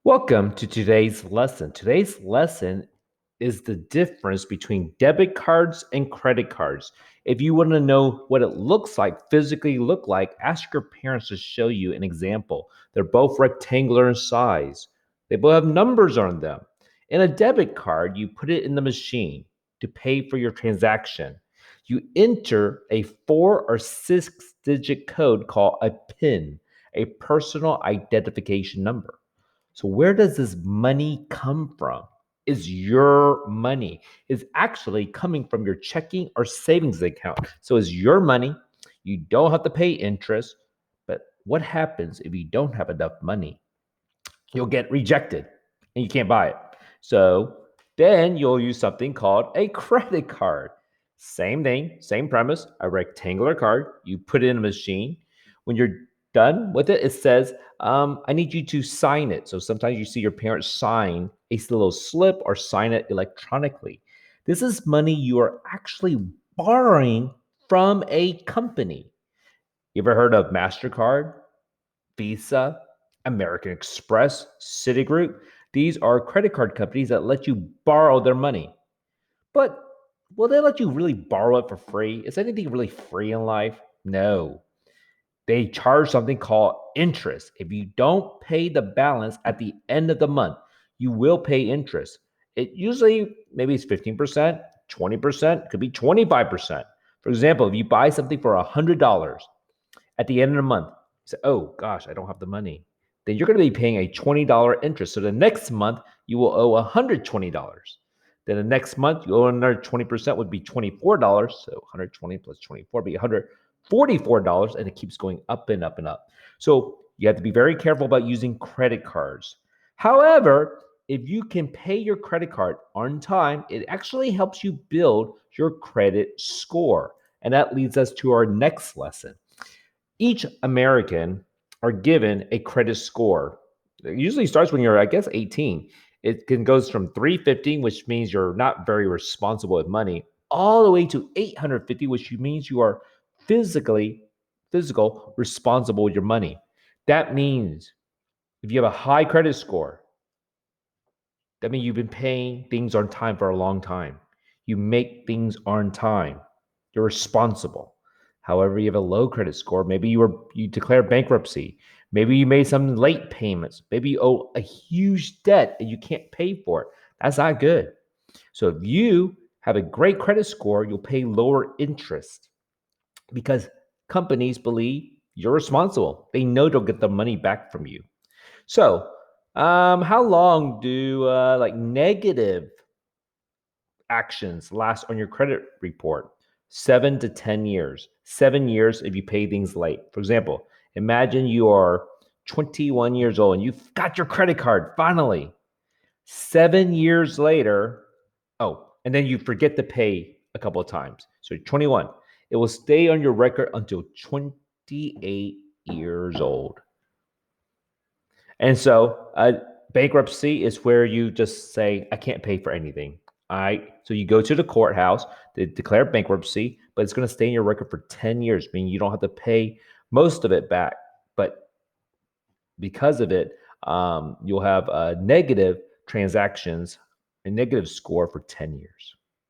Welcome to today's lesson. Today's lesson is the difference between debit cards and credit cards. If you want to know what it looks like, physically look like, ask your parents to show you an example. They're both rectangular in size. They both have numbers on them. In a debit card, you put it in the machine to pay for your transaction. You enter a 4 or 6 digit code called a PIN, a personal identification number. So where does this money come from? Is your money is actually coming from your checking or savings account. So it's your money. You don't have to pay interest. But what happens if you don't have enough money? You'll get rejected and you can't buy it. So then you'll use something called a credit card. Same thing, same premise, a rectangular card. You put it in a machine. When you're done with it, it says, I need you to sign it. So sometimes you see your parents sign a little slip or sign it electronically. This is money you are actually borrowing from a company. You ever heard of MasterCard? Visa, American Express, Citigroup. These are credit card companies that let you borrow their money. But will they let you really borrow it for free? Is anything really free in life? No. They charge something called interest. If you don't pay the balance at the end of the month, you will pay interest. It usually maybe it's 15%, 20%, could be 25%. For example, if you buy something for $100, at the end of the month, you say, oh gosh, I don't have the money. Then you're going to be paying a $20 interest. So the next month, you will owe $120. Then the next month, you owe another 20% would be $24. So 120 plus 24 be $144. And it keeps going up and up and up. So you have to be very careful about using credit cards. However, if you can pay your credit card on time, it actually helps you build your credit score. And that leads us to our next lesson. Each American are given a credit score. It usually starts when you're, I guess, 18. It can goes from 350, which means you're not very responsible with money, all the way to 850, which means you are physical responsible with your money. That means if you have a high credit score, that means you've been paying things on time for a long time. You make things on time. You're responsible. However, you have a low credit score. Maybe you declare bankruptcy. Maybe you made some late payments. Maybe you owe a huge debt and you can't pay for it. That's not good. So if you have a great credit score, you'll pay lower interest because companies believe you're responsible. They know they'll get the money back from you. So, how long do like negative actions last on your credit report? 7 to 10 years. 7 years if you pay things late. For example, imagine you are 21 years old and you've got your credit card finally. 7 years later, oh, and then you forget to pay a couple of times. So 21, it will stay on your record until 28 years old. And so bankruptcy is where you just say, I can't pay for anything. All right. So you go to the courthouse, they declare bankruptcy, but it's going to stay in your record for 10 years, meaning you don't have to pay most of it back. But because of it, you'll have negative transactions, a negative score for 10 years.